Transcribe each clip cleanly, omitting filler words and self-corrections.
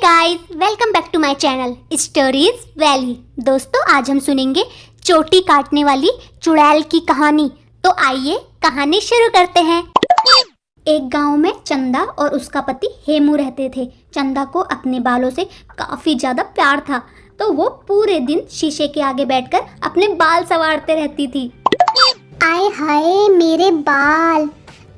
Guys, welcome back to my channel stories valley. दोस्तों, आज हम सुनेंगे चोटी काटने वाली चुड़ैल की कहानी। तो आइए कहानी शुरू करते हैं। एक गांव में चंदा और उसका पति हेमू रहते थे। चंदा को अपने बालों से काफी ज्यादा प्यार था, तो वो पूरे दिन शीशे के आगे बैठकर अपने बाल संवारते रहती थी। आए हाय मेरे बाल,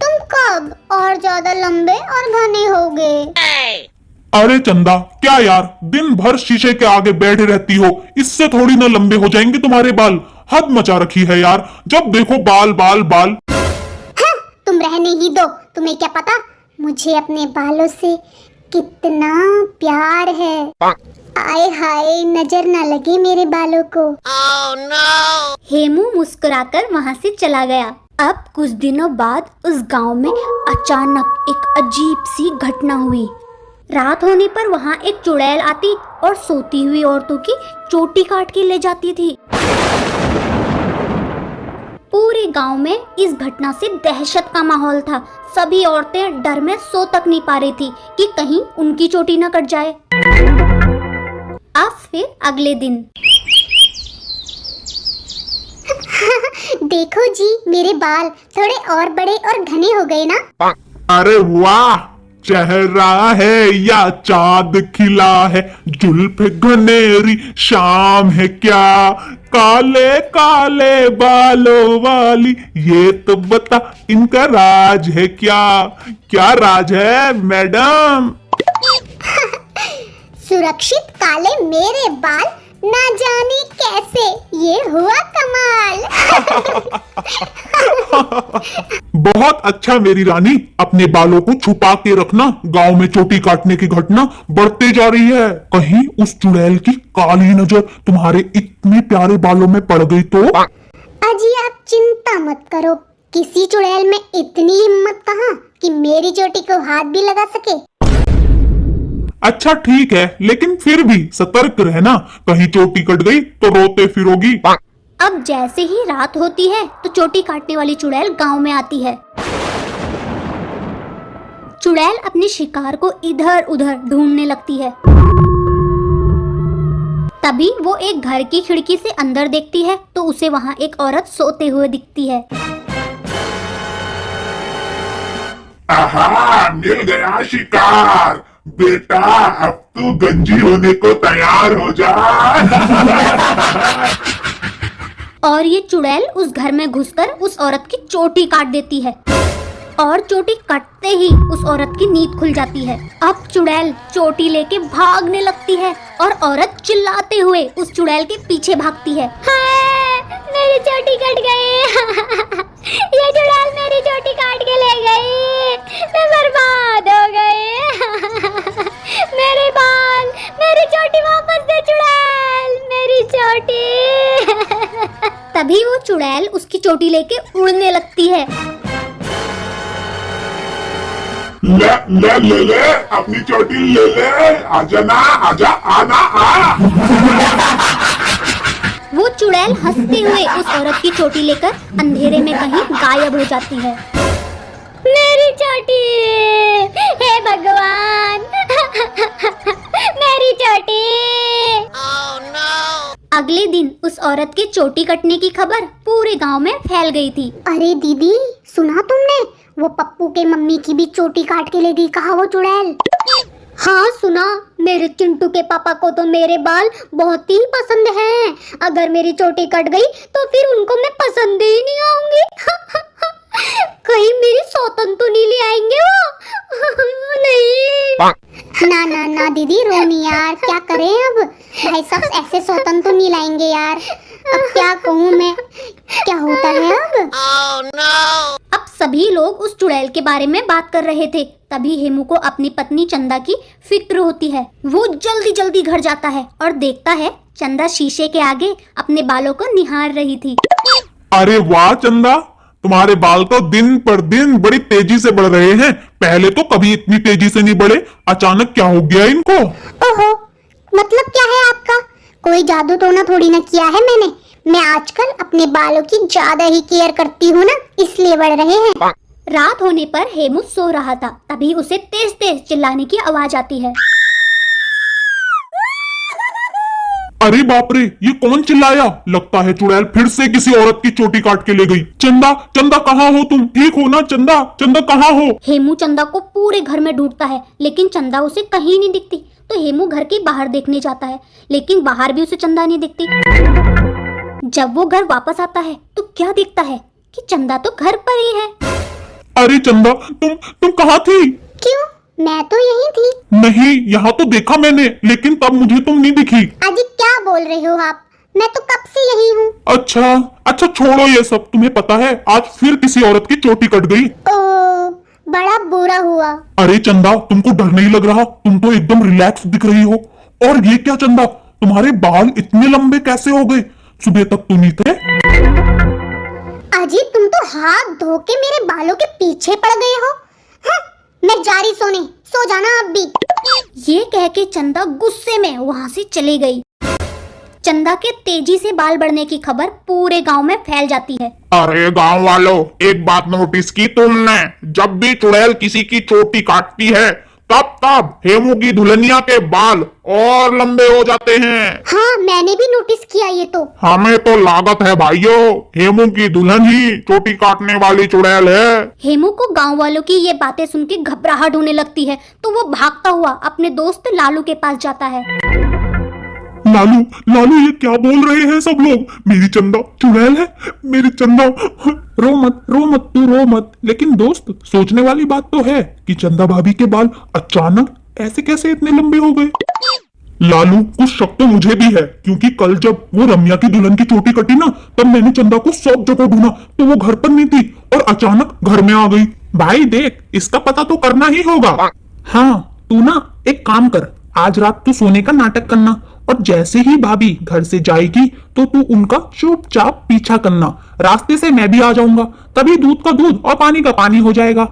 तुम कब और ज्यादा लंबे और घने हो गए। अरे चंदा, क्या यार, दिन भर शीशे के आगे बैठे रहती हो, इससे थोड़ी ना लंबे हो जाएंगे तुम्हारे बाल। हद मचा रखी है यार, जब देखो बाल बाल बाल। हाँ, तुम रहने ही दो, तुम्हें क्या पता मुझे अपने बालों से कितना प्यार है। आए हाय, नजर ना लगे मेरे बालों को। हेमू मुस्कुराकर वहां से चला गया। अब कुछ दिनों बाद उस गांव में अचानक एक अजीब सी घटना हुई। रात होने पर वहां एक चुड़ैल आती और सोती हुई औरतों की चोटी काट के ले जाती थी। पूरे गांव में इस घटना से दहशत का माहौल था। सभी औरतें डर में सो तक नहीं पा रही थी कि कहीं उनकी चोटी न कट जाए। अब फिर अगले दिन देखो जी, मेरे बाल थोड़े और बड़े और घने हो गए ना। अरे वाह, चेहरा है या चांद खिला है, जुल्फ घनेरी शाम है क्या, काले काले बालों वाली, ये तो बता इनका राज है क्या। क्या राज है मैडम? सुरक्षित काले मेरे बाल, ना जाने कैसे ये हुआ कमाल। बहुत अच्छा मेरी रानी, अपने बालों को छुपा के रखना। गांव में चोटी काटने की घटना बढ़ते जा रही है। कहीं उस चुड़ैल की काली नजर तुम्हारे इतने प्यारे बालों में पड़ गई तो। अजी आप चिंता मत करो, किसी चुड़ैल में इतनी हिम्मत कहाँ कि मेरी चोटी को हाथ भी लगा सके। अच्छा ठीक है, लेकिन फिर भी सतर्क रहना, कहीं चोटी कट गई तो रोते फिरोगी। अब जैसे ही रात होती है तो चोटी काटने वाली चुड़ैल गांव में आती है। चुड़ैल अपने शिकार को इधर उधर ढूंढने लगती है। तभी वो एक घर की खिड़की से अंदर देखती है तो उसे वहां एक औरत सोते हुए दिखती है। आहा, मिल गया शिकार। बेटा, अब तू गंजी होने को तैयार हो जा। और ये चुड़ैल उस घर में घुसकर उस औरत की चोटी काट देती है। और चोटी कटते ही उस औरत की नींद खुल जाती है। अब चुड़ैल चोटी लेके भागने लगती है और औरत चिल्लाते हुए उस चुड़ैल के पीछे भागती है। हाँ, मेरी चोटी कट गई। ये चुड़ैल मेरी चोटी काट के ले गई, मैं बर्बाद हो गई। मेरे बाल, मेरी चोटी वापस दे चुड़ैल, मेरी चोटी। तभी वो चुड़ैल उसकी चोटी लेके उड़ने लगती है। ले अपनी चोटी ले, आजा ना, आजा, आना आ। वो चुड़ैल हंसते हुए उस औरत की चोटी लेकर अंधेरे में कहीं गायब हो जाती है। मेरी चोटी, हे भगवान, मेरी चोटी। अगले दिन उस औरत के चोटी कटने की खबर पूरे गांव में फैल गई थी। अरे दीदी, सुना तुमने, वो पप्पू के मम्मी की भी चोटी काट के ले गई कहा वो चुड़ैल। हाँ सुना, मेरे चिंटू के पापा को तो मेरे बाल बहुत ही पसंद हैं। अगर मेरी चोटी कट गई तो फिर उनको मैं पसंद ही नहीं आऊंगी। कहीं मेरी सौतन तो नहीं ले आएंगे वो। नहीं। ना ना ना दीदी, रोनी यार, क्या करें अब। भाई साहब ऐसे सौतन तो नहीं लाएंगे यार। अब क्या कहूँ मैं, क्या होता है अब। अब सभी लोग उस चुड़ैल के बारे में बात कर रहे थे। तभी हेमू को अपनी पत्नी चंदा की फिक्र होती है। वो जल्दी जल्दी घर जाता है और देखता है चंदा शीशे के आगे अपने बालों को निहार रही थी। अरे वाह चंदा, तुम्हारे बाल तो दिन पर दिन बड़ी तेजी से बढ़ रहे हैं। पहले तो कभी इतनी तेजी से नहीं बढ़े, अचानक क्या हो गया इनको? ओहो, मतलब क्या है आपका? कोई जादू टोना थोड़ी ना किया है मैंने। मैं आजकल अपने बालों की ज्यादा ही केयर करती हूँ ना, इसलिए बढ़ रहे हैं। रात होने पर हेमू सो रहा था। तभी उसे तेज तेज चिल्लाने की आवाज आती है। अरे बाप रे, ये कौन चिल्लाया? लगता है चुड़ैल फिर से किसी औरत की चोटी काट के ले गई। चंदा, चंदा कहाँ हो तुम? ठीक हो ना चंदा? चंदा कहाँ हो? हेमू चंदा को पूरे घर में ढूंढता है, लेकिन चंदा उसे कहीं नहीं दिखती। तो हेमू घर के बाहर देखने जाता है, लेकिन बाहर भी उसे चंदा नहीं दिखती। जब वो घर वापस आता है तो क्या दिखता है कि चंदा तो घर पर ही है। अरे चंदा, तुम कहाँ थी? क्यों? मैं तो यही थी। नहीं, यहाँ तो देखा मैंने, लेकिन तब मुझे तुम नहीं दिखी। अजी क्या बोल रहे हो आप? मैं तो कब से यही हूँ। अच्छा अच्छा, छोड़ो ये सब। तुम्हें पता है आज फिर किसी औरत की चोटी कट गई। ओ, बड़ा बुरा हुआ। अरे चंदा, तुमको डर नहीं लग रहा? तुम तो एकदम रिलैक्स दिख रही हो। और ये क्या चंदा, तुम्हारे बाल इतने लंबे कैसे हो गए? सुबह तक तुम नहीं थे। अजी तुम तो हाथ धो के मेरे बालों के पीछे पड़ गए हो। हाँ, मैं जा रही सोने, सो जाना आप भी। ये कह के चंदा गुस्से में वहां से चली गई। चंदा के तेजी से बाल बढ़ने की खबर पूरे गांव में फैल जाती है। अरे गांव वालों, एक बात नोटिस की तुमने? जब भी चुड़ैल किसी की चोटी काटती है तब तब हेमू की दुल्हनिया के बाल और लंबे हो जाते हैं। हाँ, मैंने भी नोटिस किया ये तो। हमें तो लागत है भाइयों, हेमू की दुल्हन ही चोटी काटने वाली चुड़ैल है। हेमू को गांव वालों की ये बातें सुन के घबराहट होने लगती है, तो वो भागता हुआ अपने दोस्त लालू के पास जाता है। लालू, लालू, ये क्या बोल रहे हैं सब लोग? मेरी चंदा चुड़ैल है, मेरी चंदा। रो मत, रो मत, तू रो मत। लेकिन दोस्त, सोचने वाली बात तो है कि चंदा भाभी के बाल अचानक ऐसे कैसे इतने लंबे हो गए। लालू, कुछ शक तो मुझे भी है, क्योंकि कल जब वो रम्या की दुल्हन की चोटी कटी ना, तब मैंने चंदा को सब जगह ढूंढा, तो वो घर पर नहीं थी और अचानक घर में आ गई। भाई देख, इसका पता तो करना ही होगा। हाँ, तू ना एक काम कर, आज रात तू सोने का नाटक करना, और जैसे ही भाभी घर से जाएगी तो तू उनका चुपचाप पीछा करना। रास्ते से मैं भी आ जाऊंगा, तभी दूध का दूध और पानी का पानी हो जाएगा।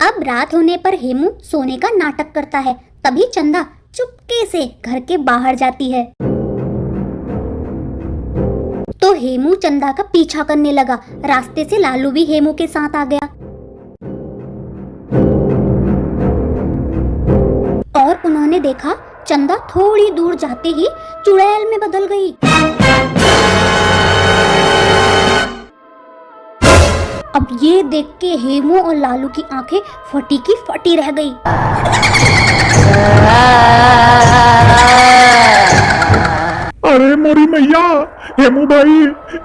अब रात होने पर हेमू सोने का नाटक करता है, तभी चंदा चुपके से घर के बाहर जाती है। तो हेमू चंदा का पीछा करने लगा। रास्ते से लालू भी हेमू के साथ आ गया और उन्होंने देखा चंदा थोड़ी दूर जाते ही चुड़ैल में बदल गई। अब ये देख के हेमू और लालू की आंखें फटी की फटी रह गई। अरे मोरी मैया, हेमू भाई,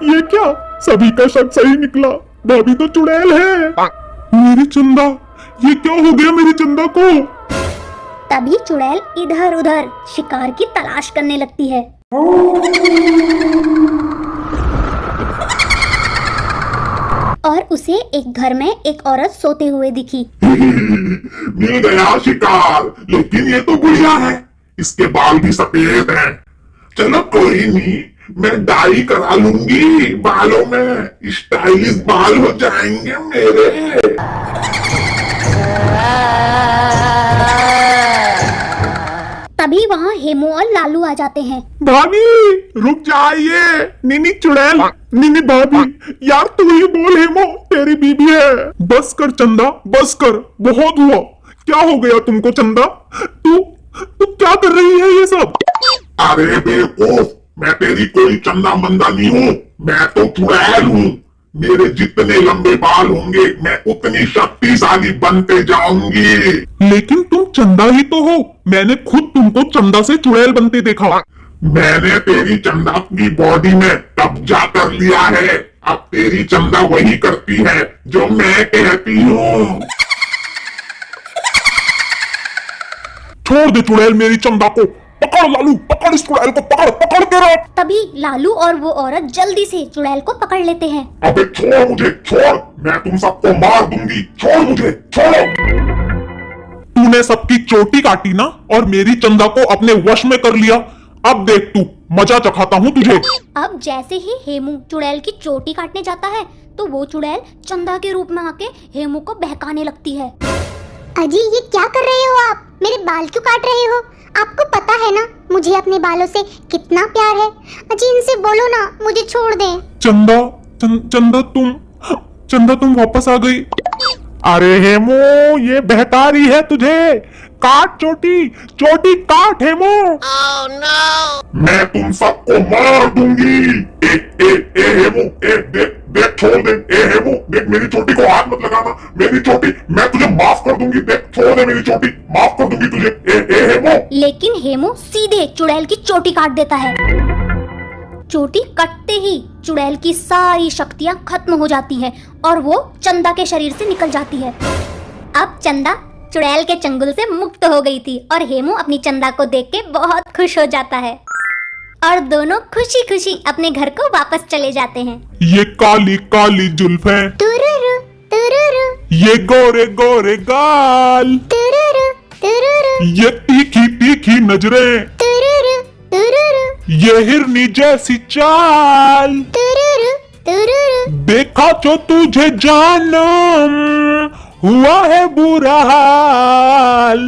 ये क्या? सभी का शक सही निकला, भाभी तो चुड़ैल है। मेरी चंदा, ये क्या हो गया मेरी चंदा को? तभी चुड़ैल इधर उधर शिकार की तलाश करने लगती है। और उसे एक घर में एक औरत सोते हुए दिखी। मिल गया शिकार, लेकिन ये तो बुढ़िया है, इसके बाल भी सफेद हैं। चलो कोई नहीं, मैं डाई करा लूंगी बालों में, स्टाइलिश बाल हो जाएंगे मेरे। तभी वहाँ हेमू और लालू आ जाते हैं। भाभी रुक जाइए, नीनी चुड़ैल, नीनी भाभी, यार तू ही बोल हेमो, तेरी बीबी है। बस कर चंदा, बस कर, बहुत हुआ। क्या हो गया तुमको चंदा? तू तू क्या कर रही है ये सब? अरे बेवकूफ, मैं तेरी कोई चंदा मंदा नहीं हूँ, मैं तो चुड़ैल हूँ। मेरे जितने लंबे बाल होंगे मैं उतनी शक्तिशाली बनते जाऊंगी। लेकिन तुम चंदा ही तो हो, मैंने खुद तुमको चंदा से चुड़ैल बनते देखा। मैंने तेरी चंदा की बॉडी में कब्जा कर लिया है, अब तेरी चंदा वही करती है जो मैं कहती हूँ। छोड़ दे चुड़ैल मेरी चंदा को, पकड़ लालू, पकड़ इस चुड़ैल को, पकड़, पकड़ के रख। तभी लालू और वो औरत जल्दी से चुड़ैल को पकड़ लेते हैं। अबे छोड़ मुझे, छोड़, मैं तुम सबको मार दूंगी, छोड़ मुझे, छोड़ो। तूने सबकी चोटी काटी ना और मेरी चंदा को अपने वश में कर लिया, अब देख तू, मजा चखाता हूँ तुझे। अब जैसे ही हेमू चुड़ैल की चोटी काटने जाता है तो वो चुड़ैल चंदा के रूप में आके हेमू को बहकाने लगती है। अजी ये क्या कर रहे हो आप? मेरे बाल क्यों काट रहे हो? आपको पता है ना मुझे अपने बालों से कितना प्यार है। अजी इनसे बोलो ना मुझे छोड़ दें। चंदा, चंदा तुम वापस आ गई। अरे हेमू, ये बहका रही है तुझे, काट चोटी, चोटी काट हेमू। मैं तुम सबको मार दूंगी। ए हेमू, देख देख, छोड़ दे। ए हेमू देख, मेरी चोटी को हाथ मत लगाना। मेरी चोटी मैं तुझे माफ कर दूंगी। देख, छोड़ दे मेरी चोटी, माफ कर दूंगी तुझे। ए हेमू। लेकिन हेमू सीधे चुड़ैल की चोटी काट देता है। चोटी कटते ही चुड़ैल की सारी शक्तियां खत्म हो जाती है और वो चंदा के शरीर से निकल जाती है। अब चंदा चुड़ैल के चंगुल से मुक्त हो गई थी और हेमू अपनी चंदा को देख के बहुत खुश हो जाता है और दोनों खुशी खुशी अपने घर को वापस चले जाते हैं। ये काली काली जुल्फें, तुरुरु तुरुरु ये गोरे गोरे गाल, तुरुरु तुरुरु ये तीखी तीखी नजरें, तुरुरु तुरुरु ये हिरनी जैसी चाल, तुरुरु तुरुरु देखा जो तुझे जानम, हुआ है बुरा हाल।